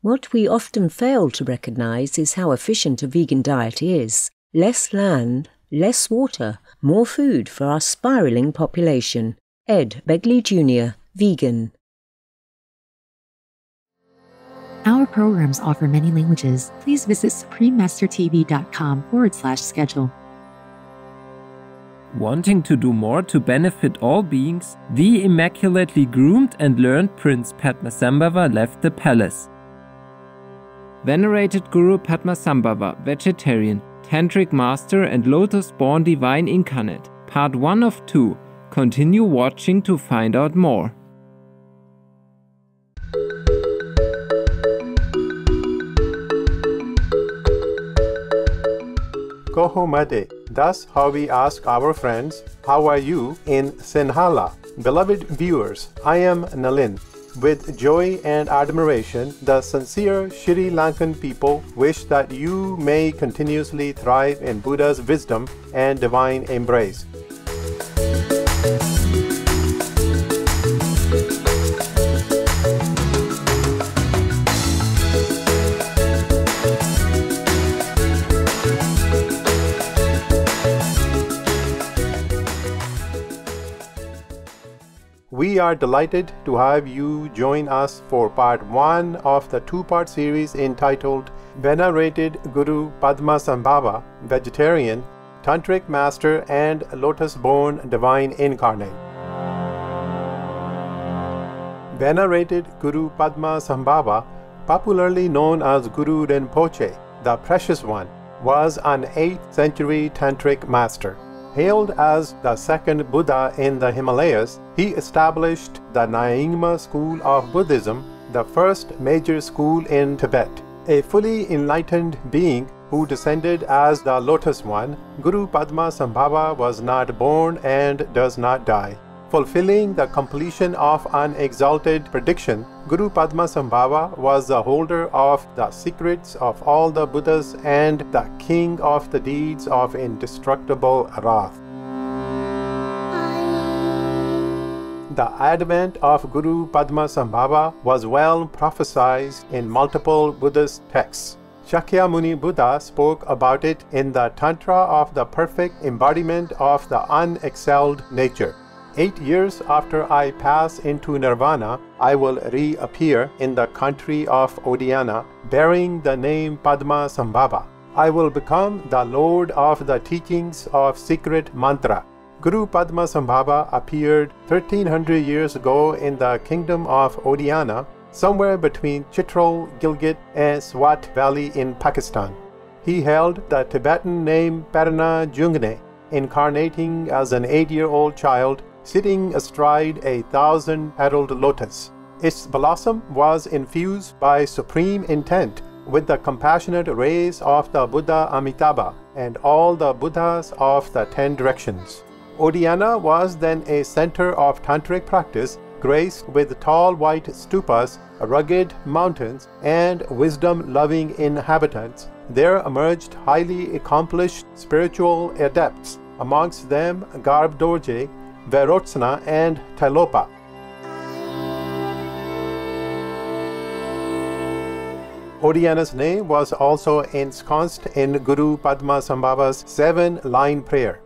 What we often fail to recognize is how efficient a vegan diet is. Less land, less water, more food for our spiraling population. Ed Begley Jr., vegan. Our programs offer many languages. Please visit suprememastertv.com/schedule. Wanting to do more to benefit all beings, the immaculately groomed and learned Prince Padmasambhava left the palace. Venerated Guru Padmasambhava, vegetarian, Tantric master and Lotus-Born divine incarnate, part 1 of 2. Continue watching to find out more. Kohomade. Thus how we ask our friends, how are you in Sinhala? Beloved viewers, I am Nalin. With joy and admiration, the sincere Sri Lankan people wish that you may continuously thrive in Buddha's wisdom and divine embrace. We are delighted to have you join us for part 1 of the 2-part series entitled Venerated Guru Padmasambhava, Vegetarian, Tantric Master and Lotus-Born Divine Incarnate. Venerated Guru Padmasambhava, popularly known as Guru Rinpoche, the Precious One, was an 8th century Tantric master. Hailed as the second Buddha in the Himalayas, he established the Nyingma school of Buddhism, the first major school in Tibet. A fully enlightened being who descended as the Lotus One, Guru Padmasambhava was not born and does not die. Fulfilling the completion of an exalted prediction, Guru Padmasambhava was the holder of the secrets of all the Buddhas and the king of the deeds of indestructible wrath. The advent of Guru Padmasambhava was well prophesied in multiple Buddhist texts. Shakyamuni Buddha spoke about it in the Tantra of the perfect embodiment of the unexcelled nature. 8 years after I pass into nirvana, I will reappear in the country of Odiyana, bearing the name Padmasambhava. I will become the lord of the teachings of secret mantra. Guru Padmasambhava appeared 1300 years ago in the kingdom of Odiyana, somewhere between Chitral, Gilgit, and Swat Valley in Pakistan. He held the Tibetan name Parna Jungne, incarnating as an 8-year-old child, sitting astride a 1,000-petaled lotus. Its blossom was infused by supreme intent with the compassionate rays of the Buddha Amitabha and all the Buddhas of the 10 directions. Odiyana was then a center of tantric practice, graced with tall white stupas, rugged mountains, and wisdom-loving inhabitants. There emerged highly accomplished spiritual adepts, amongst them Garb Dorje, Verotsana, and Tilopa. Odiyana's name was also ensconced in Guru Padmasambhava's 7-line prayer.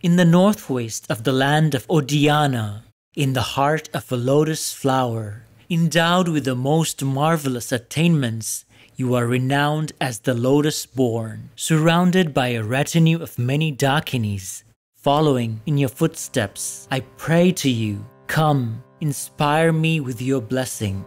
In the northwest of the land of Odiyana, in the heart of a lotus flower, endowed with the most marvelous attainments, you are renowned as the Lotus-Born, surrounded by a retinue of many Dakinis. Following in your footsteps, I pray to you, come, inspire me with your blessing.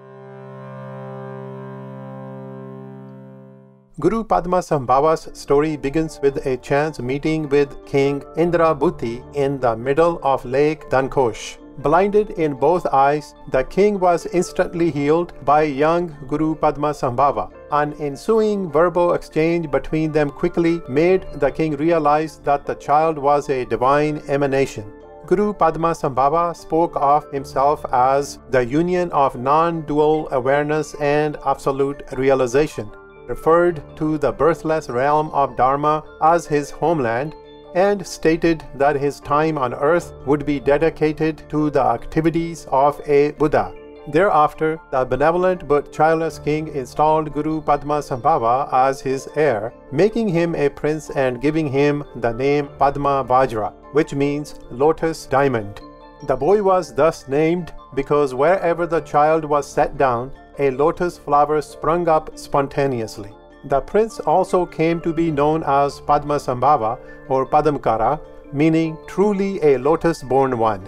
Guru Padmasambhava's story begins with a chance meeting with King Indrabhuti in the middle of Lake Dankosh. Blinded in both eyes, the king was instantly healed by young Guru Padmasambhava. An ensuing verbal exchange between them quickly made the king realize that the child was a divine emanation. Guru Padmasambhava spoke of himself as the union of non-dual awareness and absolute realization, referred to the birthless realm of Dharma as his homeland, and stated that his time on earth would be dedicated to the activities of a Buddha. Thereafter, the benevolent but childless king installed Guru Padmasambhava as his heir, making him a prince and giving him the name Padma Vajra, which means lotus diamond. The boy was thus named because wherever the child was set down, a lotus flower sprung up spontaneously. The prince also came to be known as Padmasambhava or Padamkara, meaning truly a lotus-born one.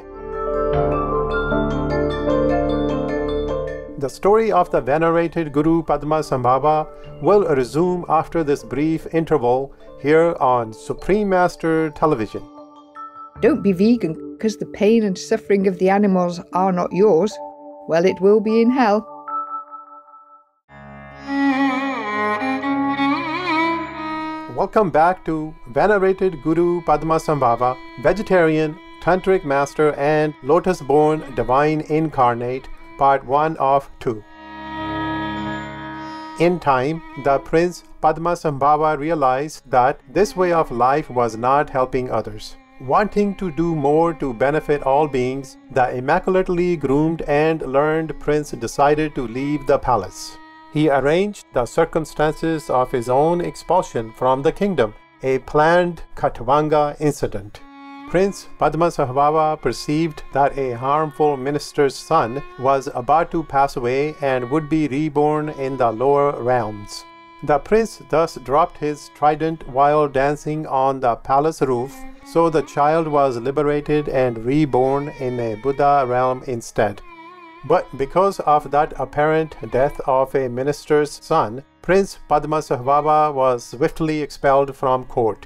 The story of the venerated Guru Padmasambhava will resume after this brief interval here on Supreme Master Television. Don't be vegan because the pain and suffering of the animals are not yours. Well, it will be in hell. Welcome back to Venerated Guru Padmasambhava, Vegetarian, Tantric Master and Lotus-Born Divine Incarnate, Part 1 of 2. In time, the Prince Padmasambhava realized that this way of life was not helping others. Wanting to do more to benefit all beings, the immaculately groomed and learned prince decided to leave the palace. He arranged the circumstances of his own expulsion from the kingdom, a planned Khatvanga incident. Prince Padmasambhava perceived that a harmful minister's son was about to pass away and would be reborn in the lower realms. The prince thus dropped his trident while dancing on the palace roof, so the child was liberated and reborn in a Buddha realm instead. But because of that apparent death of a minister's son, Prince Padmasambhava was swiftly expelled from court.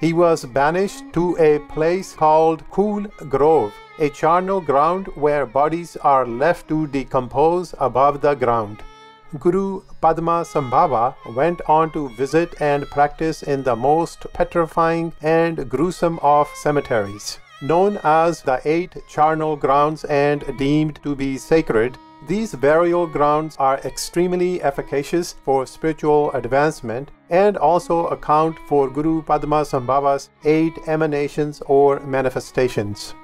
He was banished to a place called Cool Grove, a charnel ground where bodies are left to decompose above the ground. Guru Padmasambhava went on to visit and practice in the most petrifying and gruesome of cemeteries. Known as the 8 charnel grounds and deemed to be sacred, these burial grounds are extremely efficacious for spiritual advancement and also account for Guru Padmasambhava's 8 emanations or manifestations.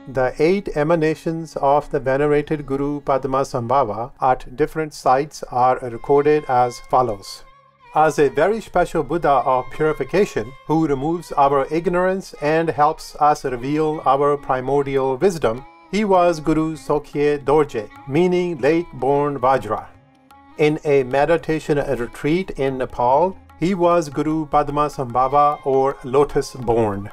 The 8 emanations of the venerated Guru Padmasambhava at different sites are recorded as follows. As a very special Buddha of purification who removes our ignorance and helps us reveal our primordial wisdom, he was Guru Sokhye Dorje, meaning lake-born Vajra. In a meditation retreat in Nepal, he was Guru Padmasambhava or Lotus-Born.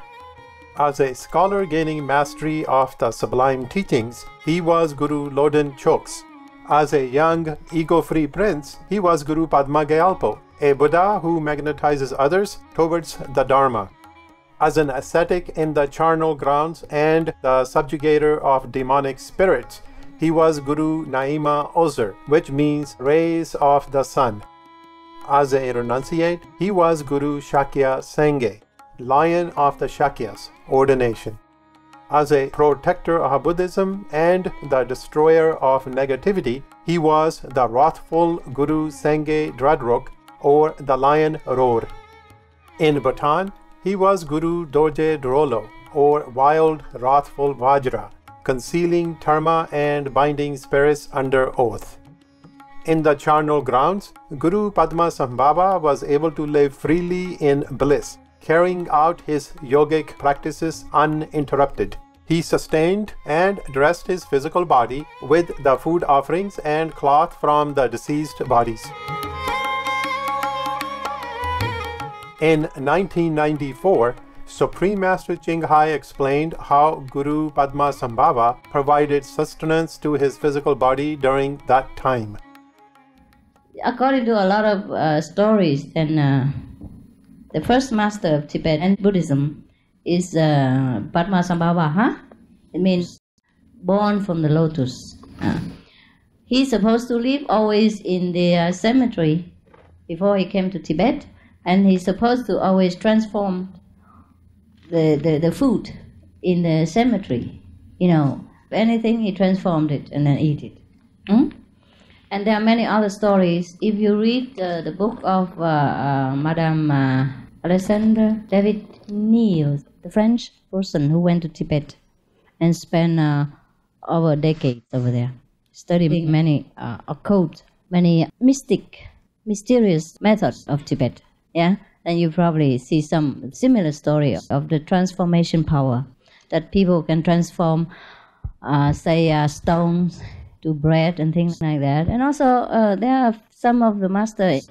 As a scholar gaining mastery of the sublime teachings, he was Guru Loden Choks. As a young, ego-free prince, he was Guru Padma Gyalpo, a Buddha who magnetizes others towards the Dharma. As an ascetic in the charnel grounds and the subjugator of demonic spirits, he was Guru Naima Ozer, which means rays of the sun. As a renunciate, he was Guru Shakya Senge, lion of the Shakyas, ordination. As a protector of Buddhism and the destroyer of negativity, he was the wrathful Guru Senge Dradruk, or the lion roar. In Bhutan, he was Guru Dorje Drolo, or wild wrathful Vajra, concealing dharma and binding spirits under oath. In the charnel grounds, Guru Padmasambhava was able to live freely in bliss, carrying out his yogic practices uninterrupted. He sustained and dressed his physical body with the food offerings and cloth from the deceased bodies. In 1994, Supreme Master Chinghai explained how Guru Padmasambhava provided sustenance to his physical body during that time. According to a lot of stories, and the first master of Tibetan Buddhism is Padmasambhava. It means born from the lotus. He's supposed to live always in the cemetery before he came to Tibet, and he's supposed to always transform the food in the cemetery. You know, anything he transformed it and then eat it. And there are many other stories. If you read the book of Madame Alexander David Neil, the French person who went to Tibet and spent over decades over there, studying many occult, many mysterious methods of Tibet, yeah? And you probably see some similar story of the transformation power, that people can transform, stones to bread and things like that. And also there are some of the masters,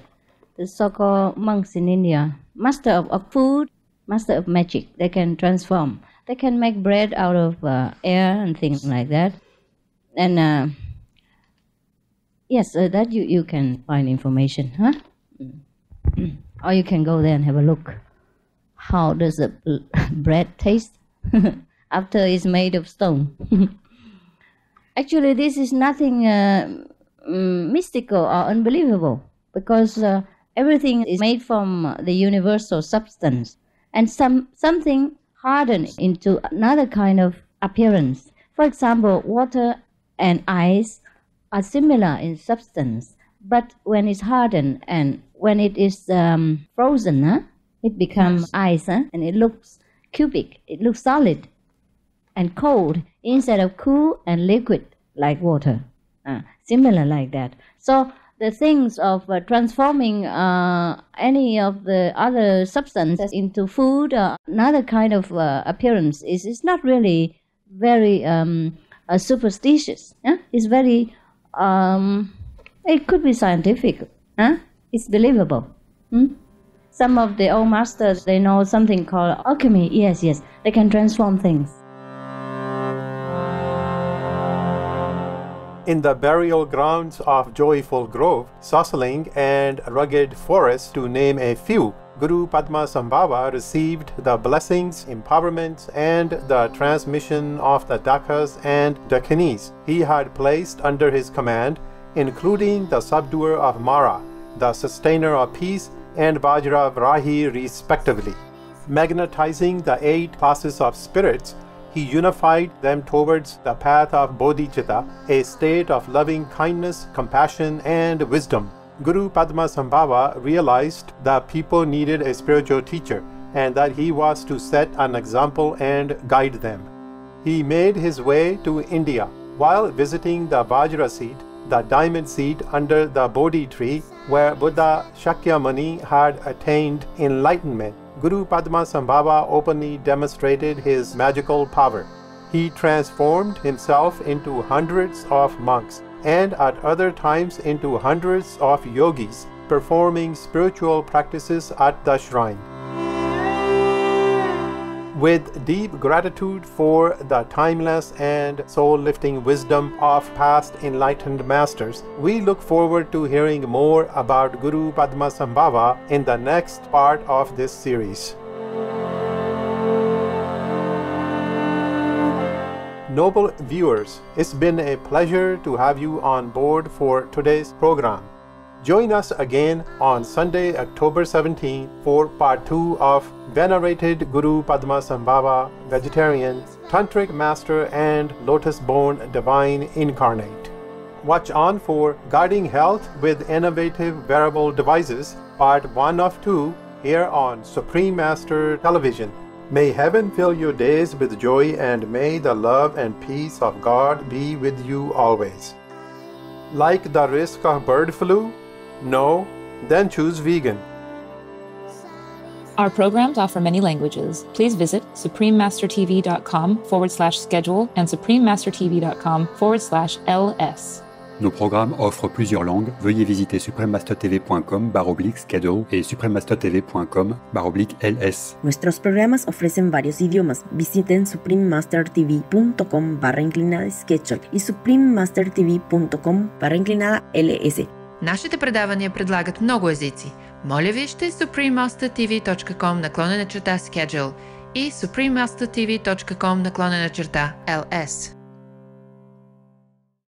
the so-called monks in India, master of food, master of magic. They can transform. They can make bread out of air and things like that. And yes, that you can find information, huh? Or you can go there and have a look. How does the bread taste after it's made of stone? Actually, this is nothing mystical or unbelievable, because everything is made from the universal substance, and something hardened into another kind of appearance. For example, water and ice are similar in substance, but when it's hardened and when it is frozen, it becomes ice, and it looks cubic, it looks solid and cold instead of cool and liquid like water. Similar like that. So the things of transforming any of the other substances into food, another kind of appearance, is not really very superstitious. It's very, it could be scientific. It's believable. Some of the old masters, they know something called alchemy. Yes, they can transform things. In the burial grounds of Joyful Grove, Sosling, and Rugged Forest, to name a few, Guru Padmasambhava received the blessings, empowerments, and the transmission of the Dakas and Dakhinis he had placed under his command, including the subduer of Mara, the sustainer of peace, and Vajra Vrahi respectively. Magnetizing the 8 classes of spirits, he unified them towards the path of Bodhicitta, a state of loving kindness, compassion, and wisdom. Guru Padmasambhava realized that people needed a spiritual teacher, and that he was to set an example and guide them. He made his way to India. While visiting the Vajra seat, the diamond seat under the Bodhi tree, where Buddha Shakyamuni had attained enlightenment, Guru Padmasambhava openly demonstrated his magical power. He transformed himself into hundreds of monks, and at other times into hundreds of yogis, performing spiritual practices at the shrine. With deep gratitude for the timeless and soul-lifting wisdom of past enlightened masters, we look forward to hearing more about Guru Padmasambhava in the next part of this series. Noble viewers, it's been a pleasure to have you on board for today's program. Join us again on Sunday, October 17 for part 2 of Venerated Guru Padmasambhava, Vegetarian, Tantric Master, and Lotus-Born Divine Incarnate. Watch on for Guiding Health with Innovative Wearable Devices, part 1 of 2, here on Supreme Master Television. May heaven fill your days with joy, and may the love and peace of God be with you always. Like the risk of bird flu? No? Then choose vegan. Our programs offer many languages. Please visit suprememastertv.com/schedule and suprememastertv.com/ls. Nos programmes offrent plusieurs langues. Veuillez visiter suprememastertv.com/schedule et suprememastertv.com/ls. Nuestros programas ofrecen varios idiomas. Visiten suprememastertv.com/schedule и suprememastertv.com/ls. Нашите предавания предлагат много езици. Моля вижте suprememastertv.com/schedule и suprememastertv.com/ls.